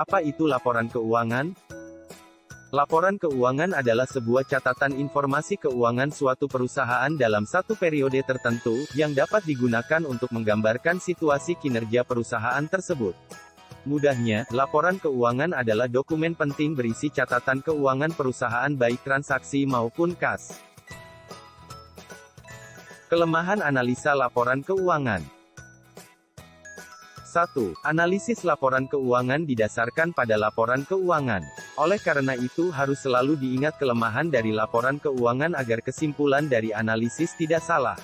Apa itu laporan keuangan? Laporan keuangan adalah sebuah catatan informasi keuangan suatu perusahaan dalam satu periode tertentu, yang dapat digunakan untuk menggambarkan situasi kinerja perusahaan tersebut. Mudahnya, laporan keuangan adalah dokumen penting berisi catatan keuangan perusahaan baik transaksi maupun kas. Kelemahan analisa laporan keuangan. 1. Analisis laporan keuangan didasarkan pada laporan keuangan. Oleh karena itu harus selalu diingat kelemahan dari laporan keuangan agar kesimpulan dari analisis tidak salah.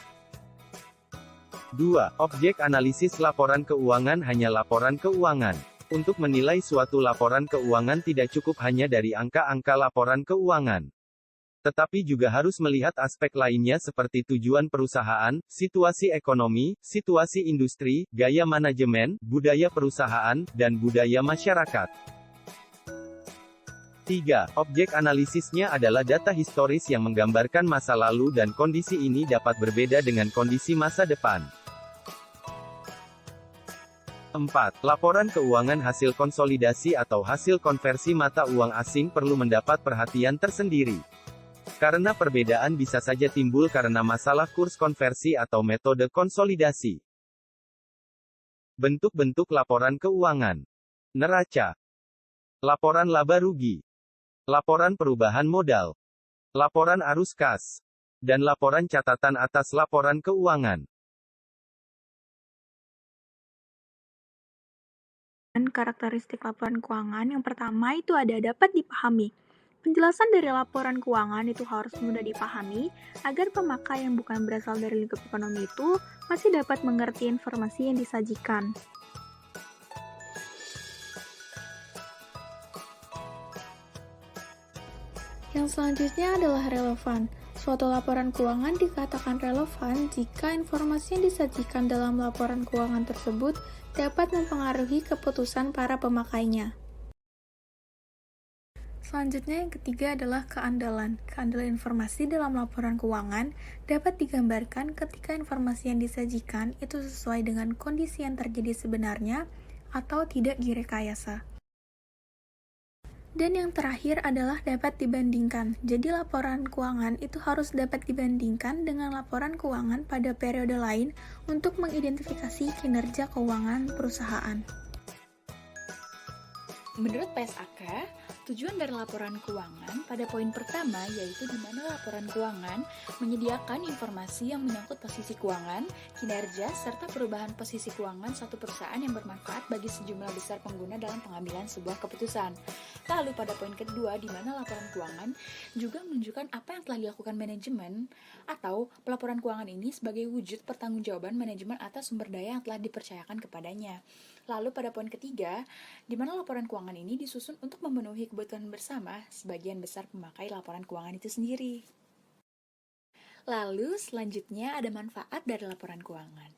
2. Objek analisis laporan keuangan hanya laporan keuangan. Untuk menilai suatu laporan keuangan tidak cukup hanya dari angka-angka laporan keuangan, tetapi juga harus melihat aspek lainnya seperti tujuan perusahaan, situasi ekonomi, situasi industri, gaya manajemen, budaya perusahaan, dan budaya masyarakat. 3. Objek analisisnya adalah data historis yang menggambarkan masa lalu dan kondisi ini dapat berbeda dengan kondisi masa depan. 4. Laporan keuangan hasil konsolidasi atau hasil konversi mata uang asing perlu mendapat perhatian tersendiri. Karena perbedaan bisa saja timbul karena masalah kurs konversi atau metode konsolidasi. Bentuk-bentuk laporan keuangan. Neraca. Laporan laba rugi. Laporan perubahan modal. Laporan arus kas. Dan laporan catatan atas laporan keuangan. Karakteristik laporan keuangan yang pertama itu ada dapat dipahami. Penjelasan dari laporan keuangan itu harus mudah dipahami, agar pemakai yang bukan berasal dari lingkup ekonomi itu masih dapat mengerti informasi yang disajikan. Yang selanjutnya adalah relevan. Suatu laporan keuangan dikatakan relevan jika informasi yang disajikan dalam laporan keuangan tersebut dapat mempengaruhi keputusan para pemakainya. Selanjutnya yang ketiga adalah keandalan. Keandalan informasi dalam laporan keuangan dapat digambarkan ketika informasi yang disajikan itu sesuai dengan kondisi yang terjadi sebenarnya atau tidak direkayasa. Dan yang terakhir adalah dapat dibandingkan. Jadi laporan keuangan itu harus dapat dibandingkan dengan laporan keuangan pada periode lain untuk mengidentifikasi kinerja keuangan perusahaan. Menurut PSAK, tujuan dari laporan keuangan pada poin pertama yaitu di mana laporan keuangan menyediakan informasi yang menyangkut posisi keuangan, kinerja, serta perubahan posisi keuangan suatu perusahaan yang bermanfaat bagi sejumlah besar pengguna dalam pengambilan sebuah keputusan. Lalu pada poin kedua, di mana laporan keuangan juga menunjukkan apa yang telah dilakukan manajemen atau pelaporan keuangan ini sebagai wujud pertanggungjawaban manajemen atas sumber daya yang telah dipercayakan kepadanya. Lalu pada poin ketiga, di mana laporan keuangan ini disusun untuk memenuhi kebutuhan bersama sebagian besar pemakai laporan keuangan itu sendiri. Lalu selanjutnya ada manfaat dari laporan keuangan.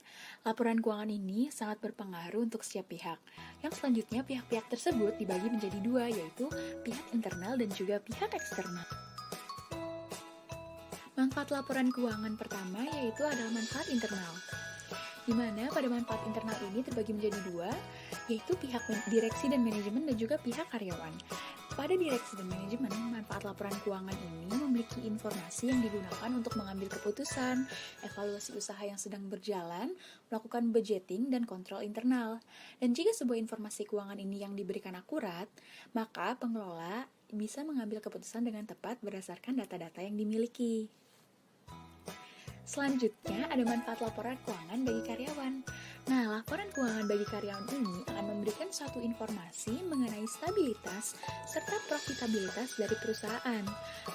Laporan keuangan ini sangat berpengaruh untuk setiap pihak. Yang selanjutnya pihak-pihak tersebut dibagi menjadi dua, yaitu pihak internal dan juga pihak eksternal. Manfaat laporan keuangan pertama yaitu adalah manfaat internal, di mana pada manfaat internal ini terbagi menjadi dua, yaitu pihak direksi dan manajemen dan juga pihak karyawan. Pada direksi dan manajemen, manfaat laporan keuangan ini memiliki informasi yang digunakan untuk mengambil keputusan, evaluasi usaha yang sedang berjalan, melakukan budgeting dan kontrol internal. Dan jika sebuah informasi keuangan ini yang diberikan akurat, maka pengelola bisa mengambil keputusan dengan tepat berdasarkan data-data yang dimiliki. Selanjutnya ada manfaat laporan keuangan bagi karyawan. Nah, laporan keuangan bagi karyawan ini akan memberikan suatu informasi mengenai stabilitas serta profitabilitas dari perusahaan.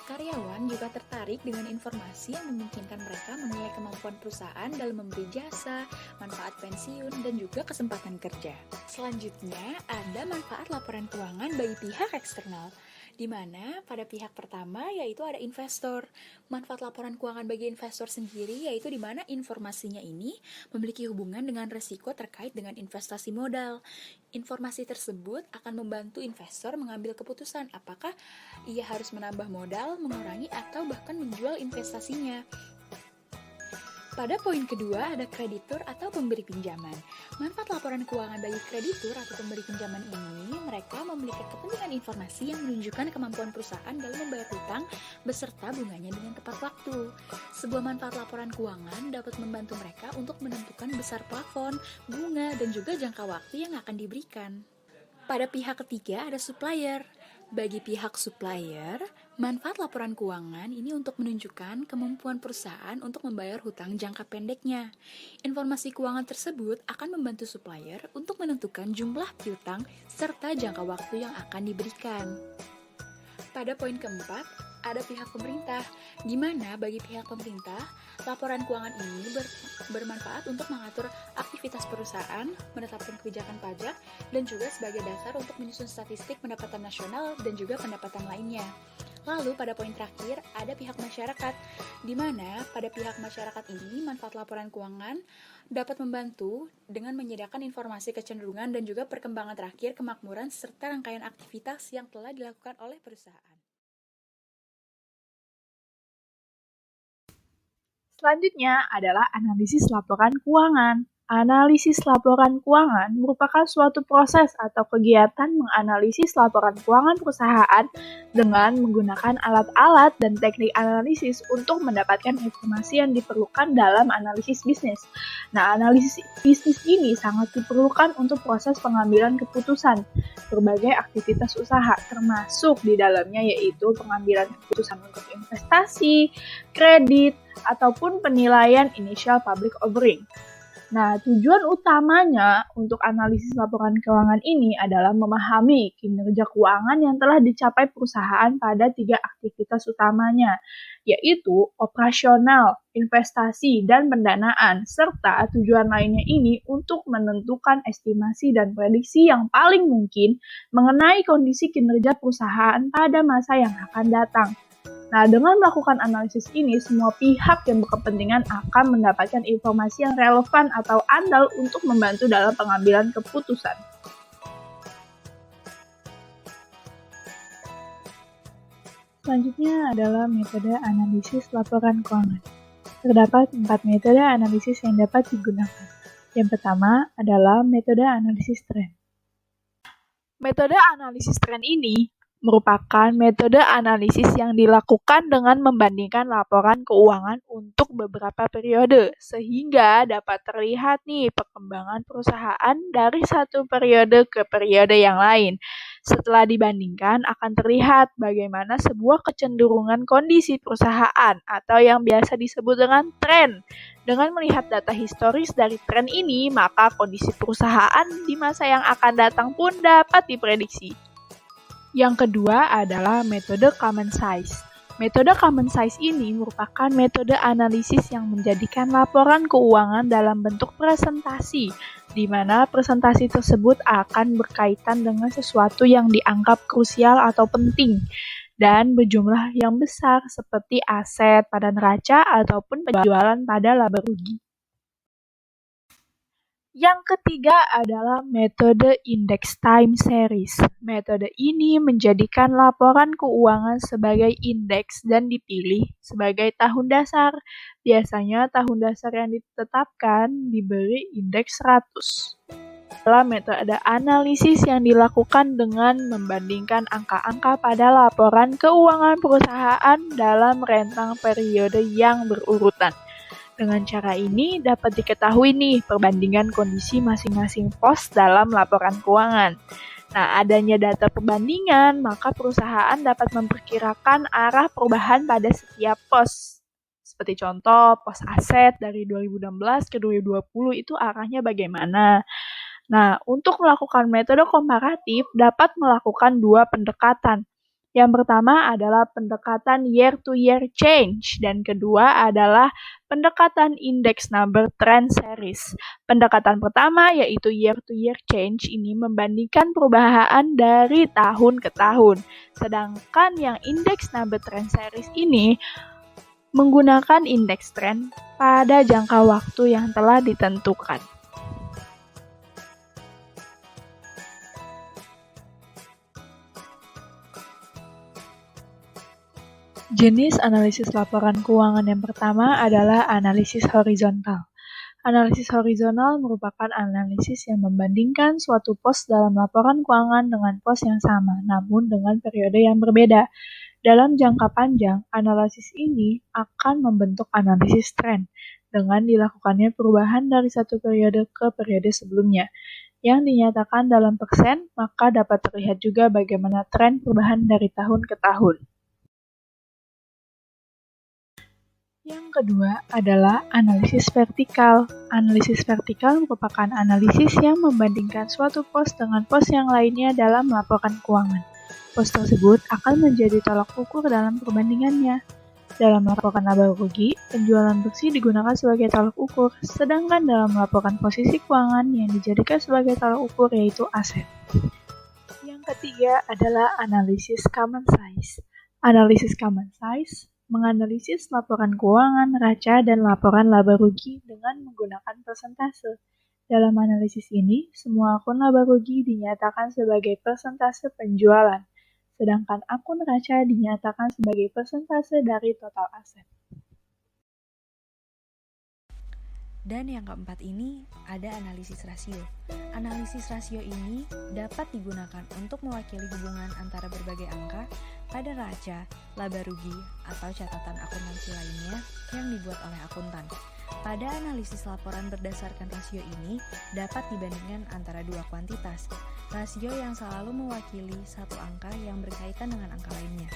Karyawan juga tertarik dengan informasi yang memungkinkan mereka menilai kemampuan perusahaan dalam memberi jasa, manfaat pensiun, dan juga kesempatan kerja. Selanjutnya ada manfaat laporan keuangan bagi pihak eksternal, di mana pada pihak pertama yaitu ada investor. Manfaat laporan keuangan bagi investor sendiri yaitu di mana informasinya ini memiliki hubungan dengan risiko terkait dengan investasi modal. Informasi tersebut akan membantu investor mengambil keputusan apakah ia harus menambah modal, mengurangi, atau bahkan menjual investasinya. Pada poin kedua ada kreditur atau pemberi pinjaman. Manfaat laporan keuangan bagi kreditur atau pemberi pinjaman ini, mereka melihat kepentingan informasi yang menunjukkan kemampuan perusahaan dalam membayar hutang beserta bunganya dengan tepat waktu. Sebuah manfaat laporan keuangan dapat membantu mereka untuk menentukan besar plafon, bunga, dan juga jangka waktu yang akan diberikan. Pada pihak ketiga ada supplier. Bagi pihak supplier, manfaat laporan keuangan ini untuk menunjukkan kemampuan perusahaan untuk membayar hutang jangka pendeknya. Informasi keuangan tersebut akan membantu supplier untuk menentukan jumlah piutang serta jangka waktu yang akan diberikan. Pada poin keempat, ada pihak pemerintah, di mana bagi pihak pemerintah, laporan keuangan ini bermanfaat untuk mengatur aktivitas perusahaan, menetapkan kebijakan pajak, dan juga sebagai dasar untuk menyusun statistik pendapatan nasional dan juga pendapatan lainnya. Lalu pada poin terakhir, ada pihak masyarakat, di mana pada pihak masyarakat ini manfaat laporan keuangan dapat membantu dengan menyediakan informasi kecenderungan dan juga perkembangan terakhir kemakmuran serta rangkaian aktivitas yang telah dilakukan oleh perusahaan. Selanjutnya adalah analisis laporan keuangan. Analisis laporan keuangan merupakan suatu proses atau kegiatan menganalisis laporan keuangan perusahaan dengan menggunakan alat-alat dan teknik analisis untuk mendapatkan informasi yang diperlukan dalam analisis bisnis. Nah, analisis bisnis ini sangat diperlukan untuk proses pengambilan keputusan berbagai aktivitas usaha, termasuk di dalamnya yaitu pengambilan keputusan untuk investasi, kredit, ataupun penilaian initial public offering. Nah, tujuan utamanya untuk analisis laporan keuangan ini adalah memahami kinerja keuangan yang telah dicapai perusahaan pada 3 aktivitas utamanya, yaitu operasional, investasi, dan pendanaan, serta tujuan lainnya ini untuk menentukan estimasi dan prediksi yang paling mungkin mengenai kondisi kinerja perusahaan pada masa yang akan datang. Nah, dengan melakukan analisis ini, semua pihak yang berkepentingan akan mendapatkan informasi yang relevan atau andal untuk membantu dalam pengambilan keputusan. Selanjutnya adalah metode analisis laporan keuangan. Terdapat 4 metode analisis yang dapat digunakan. Yang pertama adalah metode analisis tren. Metode analisis tren ini merupakan metode analisis yang dilakukan dengan membandingkan laporan keuangan untuk beberapa periode, sehingga dapat terlihat nih perkembangan perusahaan dari satu periode ke periode yang lain. Setelah dibandingkan, akan terlihat bagaimana sebuah kecenderungan kondisi perusahaan atau yang biasa disebut dengan tren. Dengan melihat data historis dari tren ini, maka kondisi perusahaan di masa yang akan datang pun dapat diprediksi. Yang kedua adalah metode common size. Metode common size ini merupakan metode analisis yang menjadikan laporan keuangan dalam bentuk presentasi, di mana presentasi tersebut akan berkaitan dengan sesuatu yang dianggap krusial atau penting, dan berjumlah yang besar seperti aset pada neraca ataupun penjualan pada laba rugi. Yang ketiga adalah metode index time series. Metode ini menjadikan laporan keuangan sebagai indeks dan dipilih sebagai tahun dasar. Biasanya tahun dasar yang ditetapkan diberi indeks 100. Adalah metode analisis yang dilakukan dengan membandingkan angka-angka pada laporan keuangan perusahaan dalam rentang periode yang berurutan. Dengan cara ini dapat diketahui nih perbandingan kondisi masing-masing pos dalam laporan keuangan. Nah, adanya data perbandingan, maka perusahaan dapat memperkirakan arah perubahan pada setiap pos. Seperti contoh, pos aset dari 2016 ke 2020 itu arahnya bagaimana. Nah, untuk melakukan metode komparatif dapat melakukan 2 pendekatan. Yang pertama adalah pendekatan year-to-year change, dan kedua adalah pendekatan index number trend series. Pendekatan pertama yaitu year-to-year change ini membandingkan perubahan dari tahun ke tahun. Sedangkan yang index number trend series ini menggunakan indeks trend pada jangka waktu yang telah ditentukan. Jenis analisis laporan keuangan yang pertama adalah analisis horizontal. Analisis horizontal merupakan analisis yang membandingkan suatu pos dalam laporan keuangan dengan pos yang sama, namun dengan periode yang berbeda. Dalam jangka panjang, analisis ini akan membentuk analisis tren dengan dilakukannya perubahan dari satu periode ke periode sebelumnya. Yang dinyatakan dalam persen, maka dapat terlihat juga bagaimana tren perubahan dari tahun ke tahun. Yang kedua adalah analisis vertikal. Analisis vertikal merupakan analisis yang membandingkan suatu pos dengan pos yang lainnya dalam laporan keuangan. Pos tersebut akan menjadi tolak ukur dalam perbandingannya. Dalam laporan laba rugi, penjualan bersih digunakan sebagai tolak ukur, sedangkan dalam laporan posisi keuangan yang dijadikan sebagai tolak ukur yaitu aset. Yang ketiga adalah analisis common size. Analisis common size menganalisis laporan keuangan, neraca, dan laporan laba rugi dengan menggunakan persentase. Dalam analisis ini, semua akun laba rugi dinyatakan sebagai persentase penjualan, sedangkan akun neraca dinyatakan sebagai persentase dari total aset. Dan yang keempat ini ada analisis rasio. Analisis rasio ini dapat digunakan untuk mewakili hubungan antara berbagai angka pada neraca, laba rugi, atau catatan akuntansi lainnya yang dibuat oleh akuntan. Pada analisis laporan berdasarkan rasio ini dapat dibandingkan antara dua kuantitas, rasio yang selalu mewakili satu angka yang berkaitan dengan angka lainnya.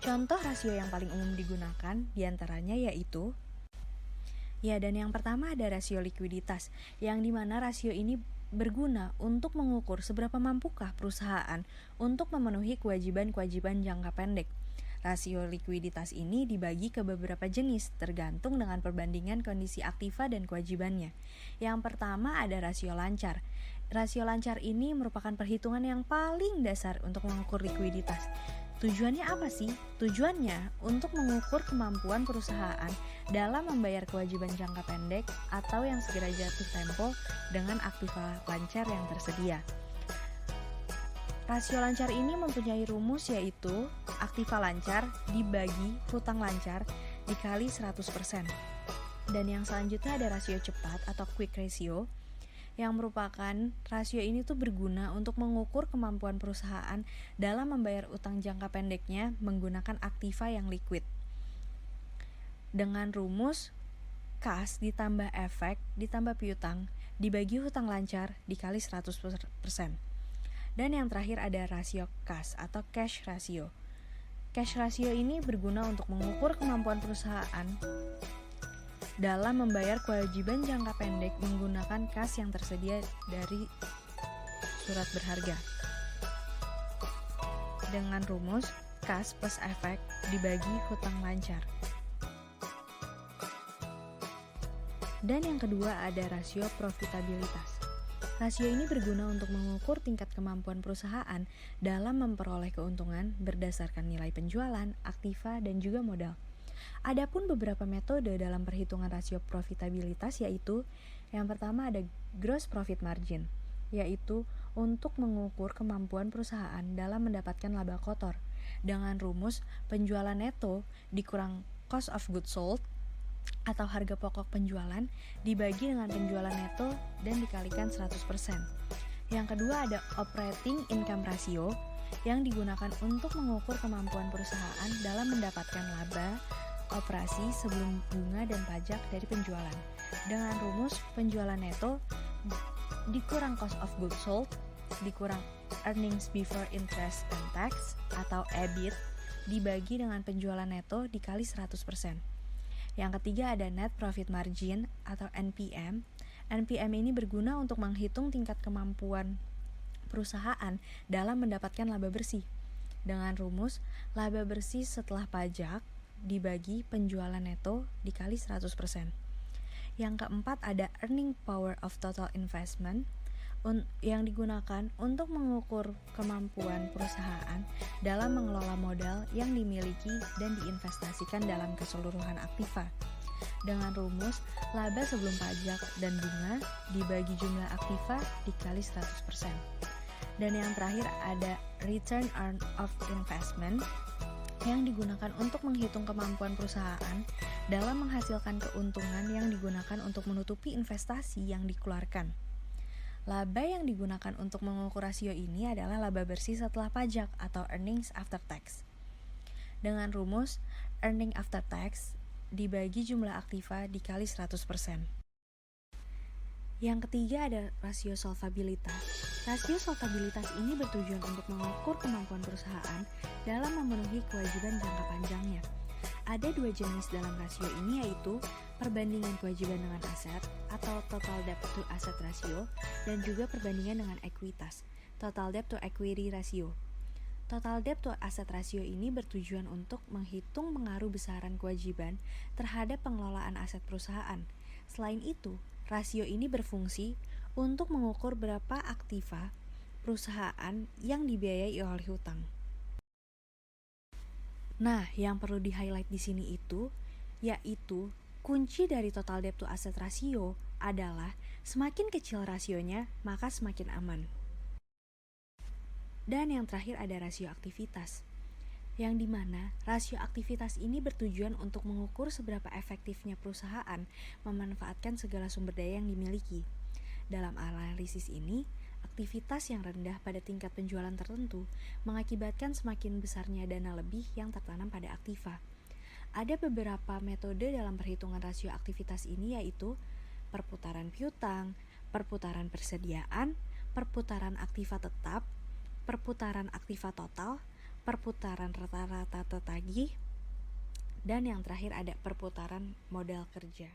Contoh rasio yang paling umum digunakan diantaranya yaitu dan yang pertama ada rasio likuiditas, yang dimana rasio ini berguna untuk mengukur seberapa mampukah perusahaan untuk memenuhi kewajiban-kewajiban jangka pendek. Rasio likuiditas ini dibagi ke beberapa jenis tergantung dengan perbandingan kondisi aktiva dan kewajibannya. Yang pertama ada rasio lancar. Rasio lancar ini merupakan perhitungan yang paling dasar untuk mengukur likuiditas. Tujuannya apa sih? Tujuannya untuk mengukur kemampuan perusahaan dalam membayar kewajiban jangka pendek atau yang segera jatuh tempo dengan aktiva lancar yang tersedia. Rasio lancar ini mempunyai rumus yaitu aktiva lancar dibagi hutang lancar dikali 100%. Dan yang selanjutnya ada rasio cepat atau quick ratio, yang merupakan rasio ini tuh berguna untuk mengukur kemampuan perusahaan dalam membayar utang jangka pendeknya menggunakan aktiva yang liquid. Dengan rumus kas ditambah efek ditambah piutang dibagi hutang lancar dikali 100%. Dan yang terakhir ada rasio kas atau cash ratio. Cash ratio ini berguna untuk mengukur kemampuan perusahaan dalam membayar kewajiban jangka pendek menggunakan kas yang tersedia dari surat berharga. Dengan rumus kas plus efek dibagi hutang lancar. Dan yang kedua ada rasio profitabilitas. Rasio ini berguna untuk mengukur tingkat kemampuan perusahaan dalam memperoleh keuntungan berdasarkan nilai penjualan, aktiva, dan juga modal. Adapun beberapa metode dalam perhitungan rasio profitabilitas yaitu yang pertama ada gross profit margin, yaitu untuk mengukur kemampuan perusahaan dalam mendapatkan laba kotor dengan rumus penjualan neto dikurang cost of goods sold atau harga pokok penjualan dibagi dengan penjualan neto dan dikalikan 100%. Yang kedua ada operating income ratio yang digunakan untuk mengukur kemampuan perusahaan dalam mendapatkan laba operasi sebelum bunga dan pajak dari penjualan dengan rumus penjualan neto dikurang cost of goods sold dikurang earnings before interest and tax atau EBIT dibagi dengan penjualan neto dikali 100%. Yang ketiga ada net profit margin atau NPM. NPM ini berguna untuk menghitung tingkat kemampuan perusahaan dalam mendapatkan laba bersih dengan rumus laba bersih setelah pajak dibagi penjualan neto dikali 100%. Yang keempat ada earning power of total investment yang digunakan untuk mengukur kemampuan perusahaan dalam mengelola modal yang dimiliki dan diinvestasikan dalam keseluruhan aktiva dengan rumus laba sebelum pajak dan bunga dibagi jumlah aktiva dikali 100%. Dan yang terakhir ada return of investment yang digunakan untuk menghitung kemampuan perusahaan dalam menghasilkan keuntungan yang digunakan untuk menutupi investasi yang dikeluarkan. Laba yang digunakan untuk mengukur rasio ini adalah laba bersih setelah pajak atau earnings after tax. Dengan rumus earning after tax dibagi jumlah aktiva dikali 100%. Yang ketiga ada rasio solvabilitas. Rasio solvabilitas ini bertujuan untuk mengukur kemampuan perusahaan dalam memenuhi kewajiban jangka panjangnya. Ada dua jenis dalam rasio ini, yaitu perbandingan kewajiban dengan aset atau total debt to asset ratio, dan juga perbandingan dengan ekuitas, total debt to equity ratio. Total debt to asset ratio ini bertujuan untuk menghitung pengaruh besaran kewajiban terhadap pengelolaan aset perusahaan. Selain itu, rasio ini berfungsi untuk mengukur berapa aktiva perusahaan yang dibiayai oleh hutang. Nah, yang perlu di-highlight di sini yaitu kunci dari total debt to asset ratio adalah semakin kecil rasionya, maka semakin aman. Dan yang terakhir ada rasio aktivitas, yang dimana rasio aktivitas ini bertujuan untuk mengukur seberapa efektifnya perusahaan memanfaatkan segala sumber daya yang dimiliki. Dalam analisis ini, aktivitas yang rendah pada tingkat penjualan tertentu mengakibatkan semakin besarnya dana lebih yang tertanam pada aktiva. Ada beberapa metode dalam perhitungan rasio aktivitas ini, yaitu perputaran piutang, perputaran persediaan, perputaran aktiva tetap, perputaran aktiva total, perputaran rata-rata tertagih, dan yang terakhir ada perputaran modal kerja.